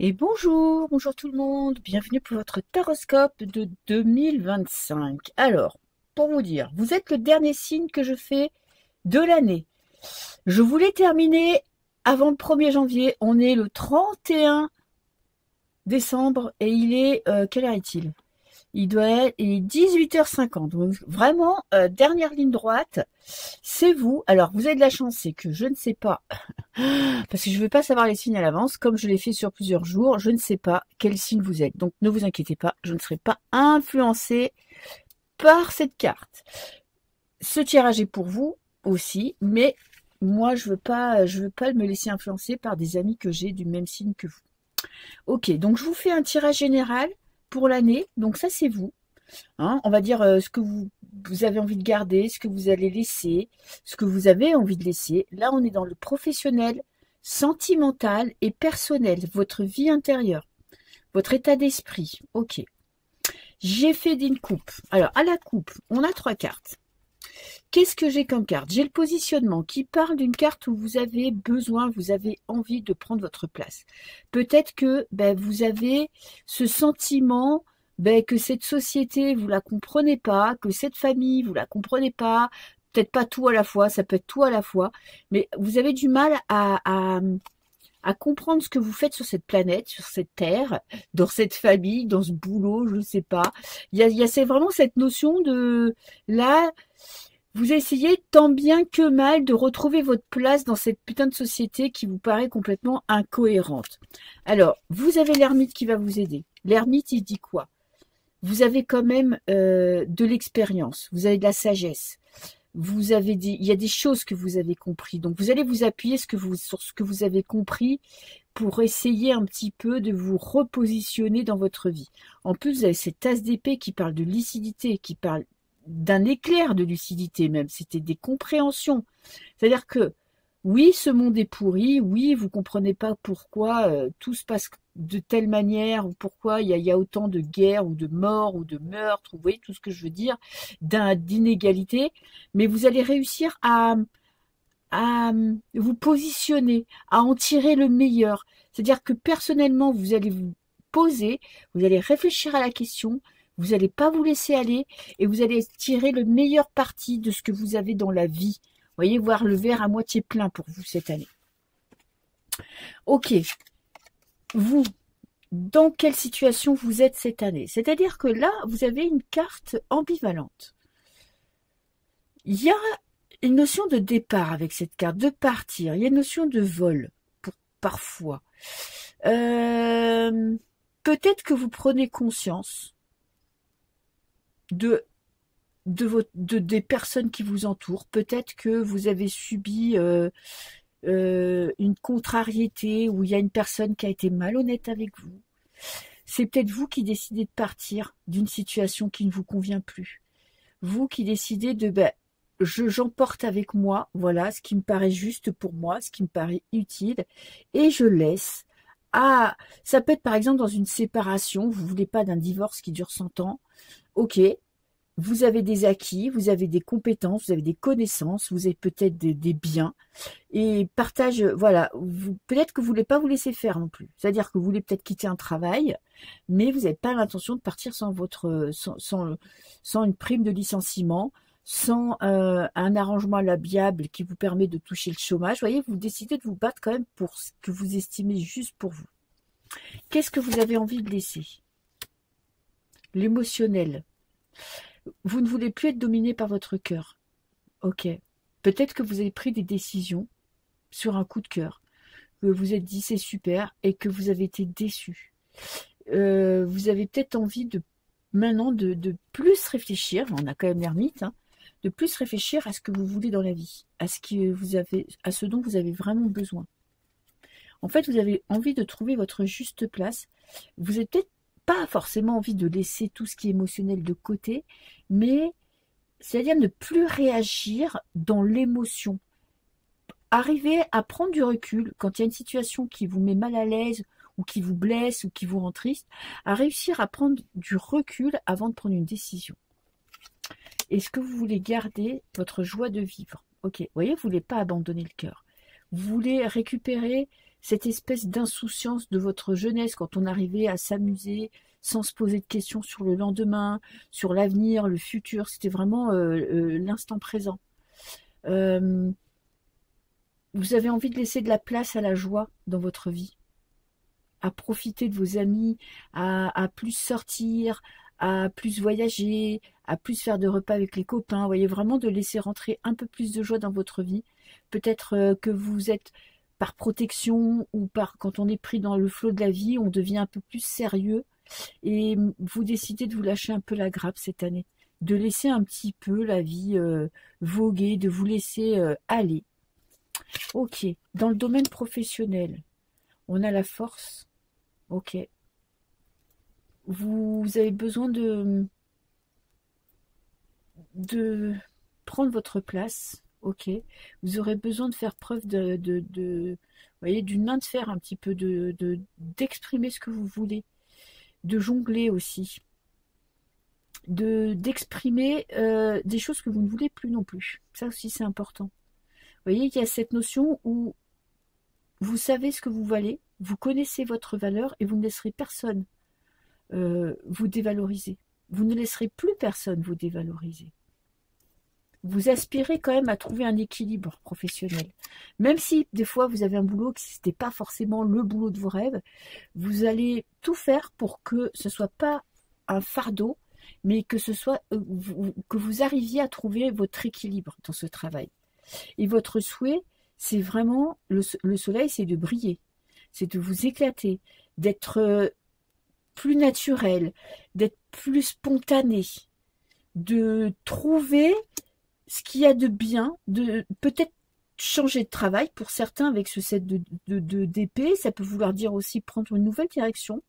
Et bonjour, bonjour tout le monde, bienvenue pour votre taroscope de 2025. Alors, pour vous dire, vous êtes le dernier signe que je fais de l'année. Je voulais terminer avant le 1er janvier, on est le 31 décembre et quelle heure est-il? Il est 18h50, donc vraiment, dernière ligne droite, c'est vous. Alors, vous avez de la chance, c'est que je ne sais pas parce que je ne veux pas savoir les signes à l'avance, comme je l'ai fait sur plusieurs jours, je ne sais pas quel signe vous êtes. Donc ne vous inquiétez pas, je ne serai pas influencée par cette carte. Ce tirage est pour vous aussi, mais moi je veux pas me laisser influencer par des amis que j'ai du même signe que vous. Ok, donc je vous fais un tirage général pour l'année, donc ça c'est vous. Hein, on va dire ce que vous avez envie de garder, ce que vous allez laisser, ce que vous avez envie de laisser. Là, on est dans le professionnel, sentimental et personnel, votre vie intérieure, votre état d'esprit. Ok. J'ai fait d'une coupe. Alors, à la coupe, on a 3 cartes. Qu'est-ce que j'ai comme carte? J'ai le positionnement qui parle d'une carte où vous avez besoin, vous avez envie de prendre votre place. Peut-être que vous avez ce sentiment que cette société, vous la comprenez pas, que cette famille, vous la comprenez pas, peut-être pas tout à la fois, ça peut être tout à la fois, mais vous avez du mal à comprendre ce que vous faites sur cette planète, sur cette terre, dans cette famille, dans ce boulot, je ne sais pas. C'est vraiment cette notion de là, vous essayez tant bien que mal de retrouver votre place dans cette putain de société qui vous paraît complètement incohérente. Alors, vous avez l'ermite qui va vous aider. L'ermite, il dit quoi? Vous avez quand même de l'expérience, vous avez de la sagesse. Il y a des choses que vous avez compris. Donc, vous allez vous appuyer sur ce que vous avez compris pour essayer un petit peu de vous repositionner dans votre vie. En plus, vous avez cette tasse d'épée qui parle de lucidité, qui parle d'un éclair de lucidité même, c'était des compréhensions. C'est-à-dire que oui, ce monde est pourri, oui, vous comprenez pas pourquoi tout se passe de telle manière, ou pourquoi il y a autant de guerres, ou de morts, ou de meurtres, vous voyez tout ce que je veux dire, d'inégalité, mais vous allez réussir à vous positionner, à en tirer le meilleur. C'est-à-dire que personnellement, vous allez vous poser, vous allez réfléchir à la question, vous n'allez pas vous laisser aller et vous allez tirer le meilleur parti de ce que vous avez dans la vie. Vous voyez, voir le verre à moitié plein pour vous cette année. Ok, vous, dans quelle situation vous êtes cette année? C'est-à-dire que là, vous avez une carte ambivalente. Il y a une notion de départ avec cette carte, de partir. Il y a une notion de vol, parfois. Peut-être que vous prenez conscience des personnes qui vous entourent. Peut-être que vous avez subi une contrariété où il y a une personne qui a été malhonnête avec vous. C'est peut-être vous qui décidez de partir d'une situation qui ne vous convient plus. Vous qui décidez de j'emporte avec moi, voilà, ce qui me paraît juste pour moi, ce qui me paraît utile, et je laisse. Ah, ça peut être par exemple dans une séparation, vous voulez pas d'un divorce qui dure 100 ans, ok, vous avez des acquis, vous avez des compétences, vous avez des connaissances, vous avez peut-être des biens, et partage, voilà, peut-être que vous voulez pas vous laisser faire non plus, c'est-à-dire que vous voulez peut-être quitter un travail, mais vous n'avez pas l'intention de partir sans une prime de licenciement, sans un arrangement à l'amiable qui vous permet de toucher le chômage. Vous voyez, vous décidez de vous battre quand même pour ce que vous estimez juste pour vous. Qu'est-ce que vous avez envie de laisser? L'émotionnel. Vous ne voulez plus être dominé par votre cœur. Ok. Peut-être que vous avez pris des décisions sur un coup de cœur, que vous vous êtes dit c'est super et que vous avez été déçu. Vous avez peut-être envie maintenant de plus réfléchir, on a quand même l'ermite, hein, de plus réfléchir à ce que vous voulez dans la vie, à ce dont vous avez vraiment besoin. En fait, vous avez envie de trouver votre juste place. Vous n'avez peut-être pas forcément envie de laisser tout ce qui est émotionnel de côté, mais c'est-à-dire ne plus réagir dans l'émotion. Arriver à prendre du recul quand il y a une situation qui vous met mal à l'aise ou qui vous blesse ou qui vous rend triste, à réussir à prendre du recul avant de prendre une décision. Est-ce que vous voulez garder votre joie de vivre? Ok, vous voyez, vous ne voulez pas abandonner le cœur. Vous voulez récupérer cette espèce d'insouciance de votre jeunesse quand on arrivait à s'amuser sans se poser de questions sur le lendemain, sur l'avenir, le futur. C'était vraiment l'instant présent. Euh, vous avez envie de laisser de la place à la joie dans votre vie, à profiter de vos amis, à plus sortir, à plus voyager, à plus faire de repas avec les copains. Vous voyez, vraiment de laisser rentrer un peu plus de joie dans votre vie. Peut-être que vous êtes par protection ou par quand on est pris dans le flot de la vie, on devient un peu plus sérieux et vous décidez de vous lâcher un peu la grappe cette année, de laisser un petit peu la vie voguer, de vous laisser aller. Ok, dans le domaine professionnel, on a la force. Ok. Vous avez besoin de prendre votre place. Ok. Vous aurez besoin de faire preuve vous voyez, d'une main de fer un petit peu, d'exprimer ce que vous voulez, de jongler aussi, d'exprimer des choses que vous ne voulez plus non plus. Ça aussi, c'est important. Vous voyez, il y a cette notion où vous savez ce que vous valez, vous connaissez votre valeur et vous ne laisserez personne vous dévaloriser. Vous ne laisserez plus personne vous dévaloriser. Vous aspirez quand même à trouver un équilibre professionnel. Même si des fois vous avez un boulot qui n'était pas forcément le boulot de vos rêves, vous allez tout faire pour que ce ne soit pas un fardeau, mais que ce soit que vous arriviez à trouver votre équilibre dans ce travail. Et votre souhait, c'est vraiment, le soleil, c'est de briller, c'est de vous éclater, d'être plus naturel, d'être plus spontané, de trouver ce qu'il y a de bien, de peut-être changer de travail pour certains avec ce set d'épée. Ça peut vouloir dire aussi prendre une nouvelle direction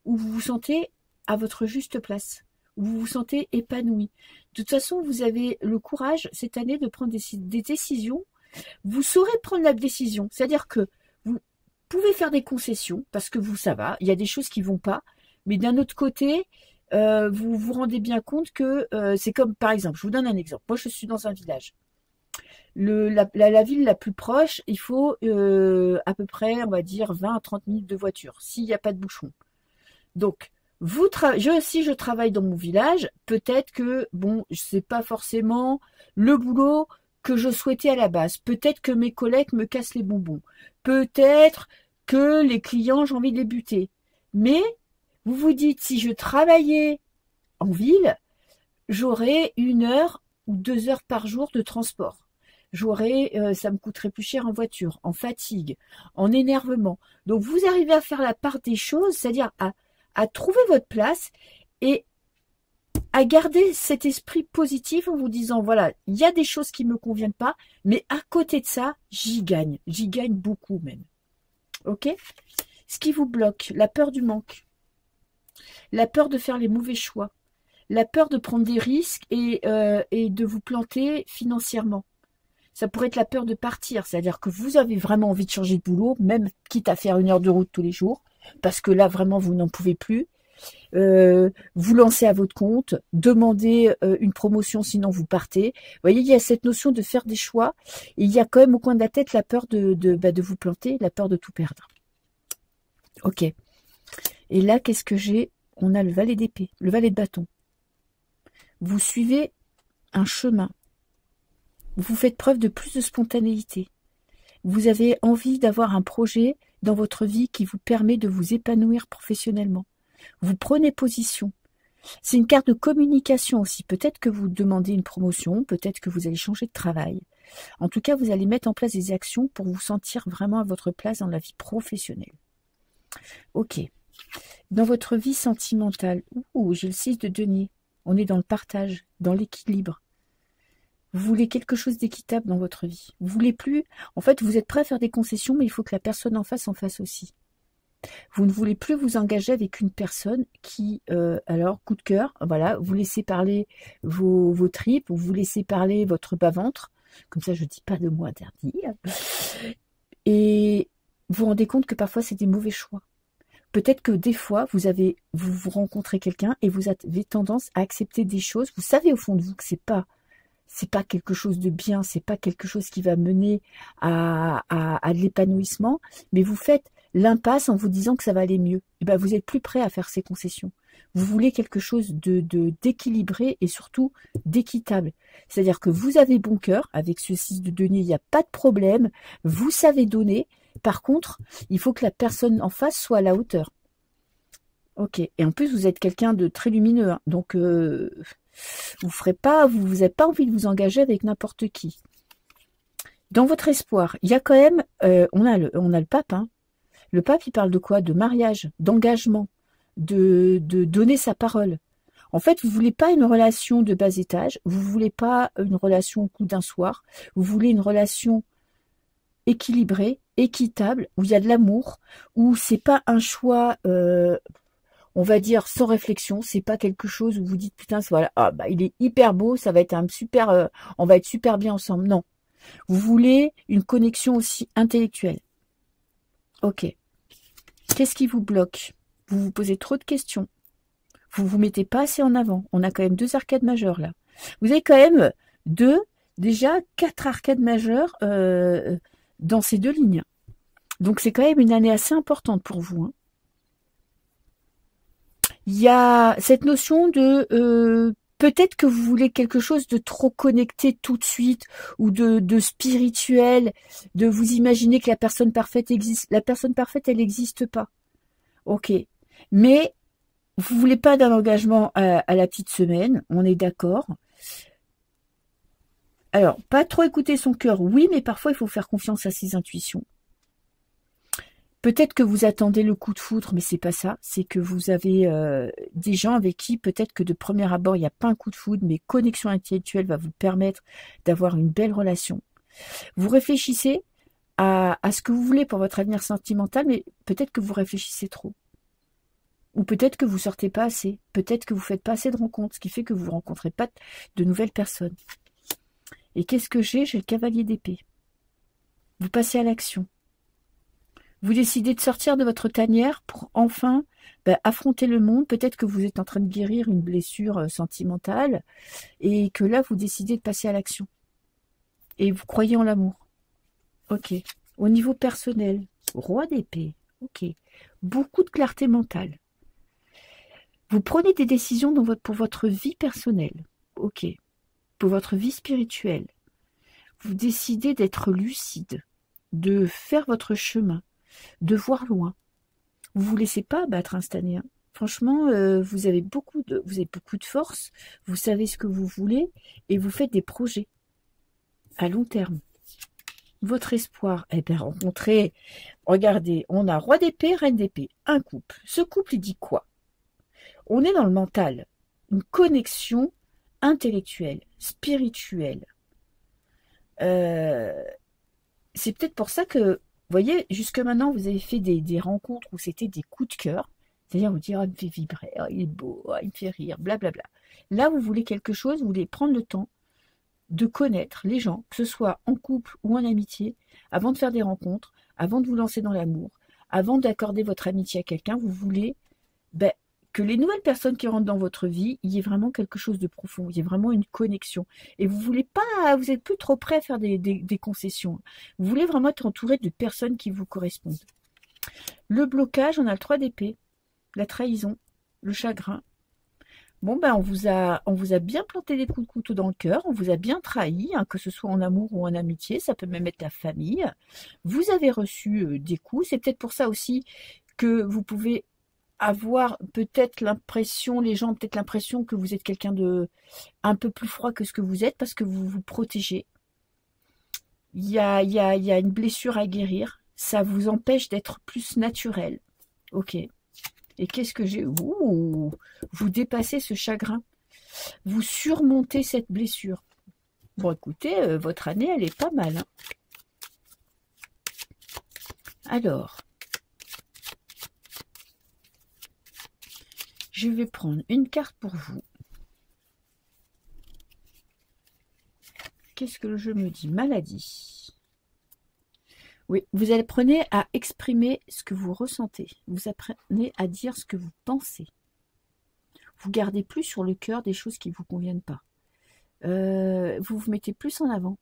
où vous vous sentez à votre juste place, où vous vous sentez épanoui. De toute façon, vous avez le courage cette année de prendre des décisions. Vous saurez prendre la décision, c'est-à-dire que vous pouvez faire des concessions parce que ça va, il y a des choses qui vont pas, mais d'un autre côté, vous vous rendez bien compte que c'est comme, par exemple, je vous donne un exemple. Moi, je suis dans un village. La ville la plus proche, il faut à peu près, on va dire, 20 à 30 minutes de voiture, s'il n'y a pas de bouchon. Donc, si je travaille dans mon village, peut-être que, bon, c'est pas forcément le boulot que je souhaitais à la base. Peut-être que mes collègues me cassent les bonbons. Peut-être que les clients, j'ai envie de les buter. Mais, vous vous dites, si je travaillais en ville, j'aurais 1 heure ou 2 heures par jour de transport. Ça me coûterait plus cher en voiture, en fatigue, en énervement. Donc, vous arrivez à faire la part des choses, c'est-à-dire à trouver votre place et à garder cet esprit positif en vous disant, voilà, il y a des choses qui ne me conviennent pas, mais à côté de ça, j'y gagne beaucoup même. Ok? Ce qui vous bloque, la peur du manque, la peur de faire les mauvais choix, la peur de prendre des risques et de vous planter financièrement. Ça pourrait être la peur de partir, c'est-à-dire que vous avez vraiment envie de changer de boulot, même quitte à faire 1 heure de route tous les jours, parce que là, vraiment, vous n'en pouvez plus. Vous lancez à votre compte, demandez une promotion, sinon vous partez. Vous voyez, il y a cette notion de faire des choix. Et il y a quand même au coin de la tête la peur de vous planter, la peur de tout perdre. Ok. Et là, qu'est-ce que j'ai? On a le valet d'épée, le valet de bâton. Vous suivez un chemin. Vous faites preuve de plus de spontanéité. Vous avez envie d'avoir un projet dans votre vie qui vous permet de vous épanouir professionnellement. Vous prenez position. C'est une carte de communication aussi. Peut-être que vous demandez une promotion, peut-être que vous allez changer de travail. En tout cas, vous allez mettre en place des actions pour vous sentir vraiment à votre place dans la vie professionnelle. Ok. Dans votre vie sentimentale, j'ai le 6 de denier. On est dans le partage, dans l'équilibre. Vous voulez quelque chose d'équitable dans votre vie. Vous voulez plus... En fait, vous êtes prêt à faire des concessions, mais il faut que la personne en fasse aussi. Vous ne voulez plus vous engager avec une personne qui, alors, coup de cœur, voilà, vous laissez parler vos tripes, vous laissez parler votre bas-ventre, comme ça je ne dis pas de mots interdits, et vous vous rendez compte que parfois c'est des mauvais choix. Peut-être que des fois, vous rencontrez quelqu'un et vous avez tendance à accepter des choses, vous savez au fond de vous que c'est pas c'est pas quelque chose de bien, c'est pas quelque chose qui va mener à de l'épanouissement, mais vous faites l'impasse en vous disant que ça va aller mieux. Et ben vous êtes plus prêt à faire ces concessions. Vous voulez quelque chose d'équilibré et surtout d'équitable. C'est-à-dire que vous avez bon cœur, avec ce 6 de denier, il n'y a pas de problème, vous savez donner. Par contre, il faut que la personne en face soit à la hauteur. Ok. Et en plus, vous êtes quelqu'un de très lumineux, hein. Donc vous n'avez pas envie de vous engager avec n'importe qui. Dans votre espoir, il y a quand même, on a le pape, hein. Le pape, il parle de quoi? De mariage, d'engagement, de donner sa parole. En fait, vous voulez pas une relation de bas étage, vous voulez pas une relation au coup d'un soir, vous voulez une relation équilibrée, équitable, où il y a de l'amour, où c'est pas un choix, on va dire sans réflexion, c'est pas quelque chose où vous dites putain, voilà, ah bah il est hyper beau, ça va être un super, on va être super bien ensemble. Non, vous voulez une connexion aussi intellectuelle. Ok. Qu'est-ce qui vous bloque? Vous vous posez trop de questions. Vous vous mettez pas assez en avant. On a quand même 2 arcades majeures là. Vous avez quand même déjà 4 arcades majeures dans ces 2 lignes. Donc c'est quand même une année assez importante pour vous, hein. Il y a cette notion de peut-être que vous voulez quelque chose de trop connecté tout de suite ou de spirituel, de vous imaginer que la personne parfaite existe. La personne parfaite, elle n'existe pas. Ok. Mais vous voulez pas d'un engagement à la petite semaine, on est d'accord. Alors, pas trop écouter son cœur, oui, mais parfois il faut faire confiance à ses intuitions. Peut-être que vous attendez le coup de foudre, mais c'est pas ça. C'est que vous avez des gens avec qui peut-être que de premier abord il n'y a pas un coup de foudre, mais connexion intellectuelle va vous permettre d'avoir une belle relation. Vous réfléchissez à ce que vous voulez pour votre avenir sentimental, mais peut-être que vous réfléchissez trop. Ou peut-être que vous sortez pas assez. Peut-être que vous faites pas assez de rencontres, ce qui fait que vous rencontrez pas de nouvelles personnes. Et qu'est-ce que j'ai? J'ai le cavalier d'épée. Vous passez à l'action. Vous décidez de sortir de votre tanière pour enfin affronter le monde. Peut-être que vous êtes en train de guérir une blessure sentimentale et que là, vous décidez de passer à l'action. Et vous croyez en l'amour. Ok. Au niveau personnel, roi d'épée. Ok. Beaucoup de clarté mentale. Vous prenez des décisions pour votre vie personnelle. Ok. Pour votre vie spirituelle. Vous décidez d'être lucide, de faire votre chemin, de voir loin. Vous vous laissez pas abattre instantanément. Franchement, vous avez beaucoup de force, vous savez ce que vous voulez et vous faites des projets à long terme. Votre espoir, rencontrer, regardez, on a roi d'épée, reine d'épée, un couple. Ce couple, il dit quoi? On est dans le mental, une connexion intellectuelle, spirituelle. C'est peut-être pour ça que, vous voyez, jusque maintenant, vous avez fait des rencontres où c'était des coups de cœur. C'est-à-dire, vous dire, oh, il me fait vibrer, oh, il est beau, oh, il me fait rire, blablabla. Là, vous voulez quelque chose, vous voulez prendre le temps de connaître les gens, que ce soit en couple ou en amitié, avant de faire des rencontres, avant de vous lancer dans l'amour, avant d'accorder votre amitié à quelqu'un, vous voulez que les nouvelles personnes qui rentrent dans votre vie, il y ait vraiment quelque chose de profond, il y ait vraiment une connexion. Et vous voulez pas, vous êtes plus trop prêt à faire des concessions. Vous voulez vraiment être entouré de personnes qui vous correspondent. Le blocage, on a le 3 d'épée, la trahison, le chagrin. Bon, on vous a bien planté des coups de couteau dans le cœur, on vous a bien trahi, hein, que ce soit en amour ou en amitié, ça peut même être la famille. Vous avez reçu des coups, c'est peut-être pour ça aussi que vous pouvez avoir peut-être l'impression, les gens ont peut-être l'impression que vous êtes quelqu'un de un peu plus froid que ce que vous êtes parce que vous vous protégez. Il y a une blessure à guérir, ça vous empêche d'être plus naturel. Ok. Et qu'est-ce que j'ai? Ouh, vous dépassez ce chagrin. Vous surmontez cette blessure. Bon, écoutez, votre année, elle est pas mal, hein. Alors, je vais prendre une carte pour vous. Qu'est-ce que le jeu me dit? Maladie. Oui, vous apprenez à exprimer ce que vous ressentez. Vous apprenez à dire ce que vous pensez. Vous gardez plus sur le cœur des choses qui ne vous conviennent pas. vous vous mettez plus en avant.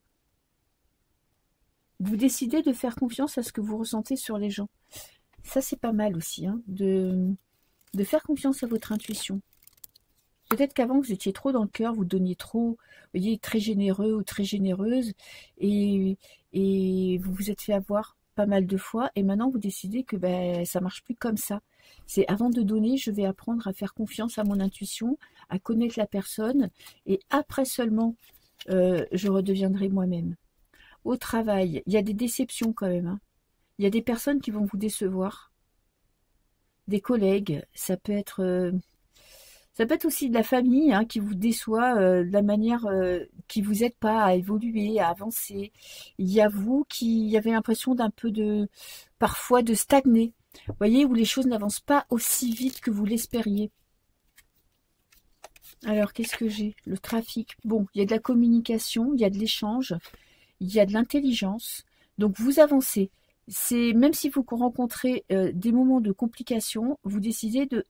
Vous décidez de faire confiance à ce que vous ressentez sur les gens. Ça, c'est pas mal aussi, hein, de faire confiance à votre intuition. Peut-être qu'avant, vous étiez trop dans le cœur, vous donniez trop, vous voyez, très généreux ou très généreuse, et, et vous vous êtes fait avoir pas mal de fois, et maintenant vous décidez que ben, ça marche plus comme ça. C'est avant de donner, je vais apprendre à faire confiance à mon intuition, à connaître la personne, et après seulement, je redeviendrai moi-même. Au travail, il y a des déceptions quand même, hein. Il y a des personnes qui vont vous décevoir, des collègues, ça peut être aussi de la famille, hein, qui vous déçoit de la manière qui vous aide pas à évoluer, à avancer. Il y a vous qui avez l'impression d'un peu de, parfois de stagner. Vous voyez, où les choses n'avancent pas aussi vite que vous l'espériez. Alors, qu'est-ce que j'ai? Le trafic. Bon, il y a de la communication, il y a de l'échange, il y a de l'intelligence. Donc, vous avancez. C'est même si vous rencontrez des moments de complication, vous décidez de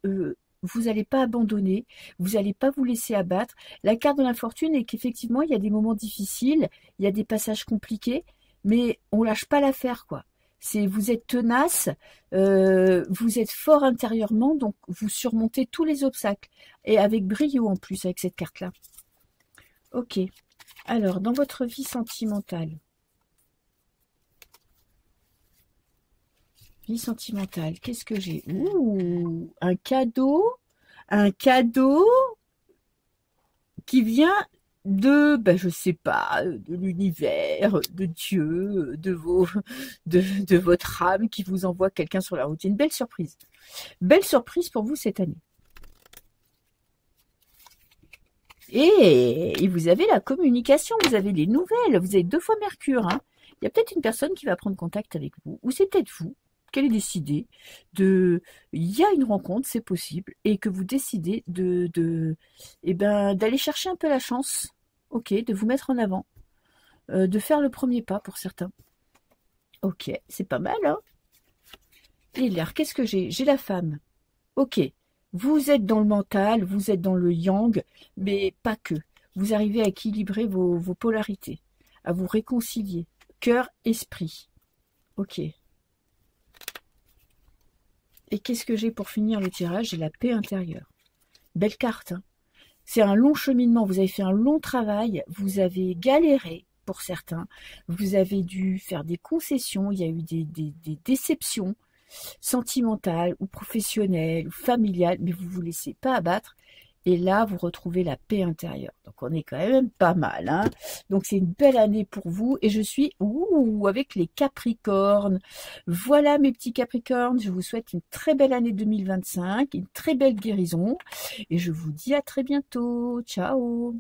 vous n'allez pas abandonner, vous n'allez pas vous laisser abattre. La carte de l'infortune est qu'effectivement, il y a des moments difficiles, il y a des passages compliqués, mais on lâche pas l'affaire, quoi. C'est vous êtes tenace, vous êtes fort intérieurement, donc vous surmontez tous les obstacles et avec brio en plus avec cette carte-là. Ok. Alors, dans votre vie sentimentale. Vie sentimentale, qu'est-ce que j'ai? Ouh, un cadeau qui vient de, ben, je sais pas, de l'univers, de Dieu, de votre âme qui vous envoie quelqu'un sur la route. C'est une belle surprise. Belle surprise pour vous cette année. Et vous avez la communication, vous avez les nouvelles, vous avez 2 fois Mercure, hein. Il y a peut-être une personne qui va prendre contact avec vous, ou c'est peut-être vous qui allez décider il y a une rencontre, c'est possible, et que vous décidez d'aller chercher un peu la chance, ok, de vous mettre en avant, de faire le premier pas pour certains. Ok, c'est pas mal, hein. Et l'air, qu'est-ce que j'ai? J'ai la femme. Ok, vous êtes dans le mental, vous êtes dans le yang, mais pas que. Vous arrivez à équilibrer vos polarités, à vous réconcilier. Cœur, esprit. Ok. Et qu'est-ce que j'ai pour finir le tirage? J'ai la paix intérieure. Belle carte, hein. C'est un long cheminement, vous avez fait un long travail, vous avez galéré pour certains, vous avez dû faire des concessions, il y a eu des déceptions sentimentales ou professionnelles ou familiales, mais vous ne vous laissez pas abattre. Et là, vous retrouvez la paix intérieure. Donc, on est quand même pas mal, hein. Donc, c'est une belle année pour vous. Et je suis avec les Capricornes. Voilà, mes petits Capricornes. Je vous souhaite une très belle année 2025, une très belle guérison. Et je vous dis à très bientôt. Ciao.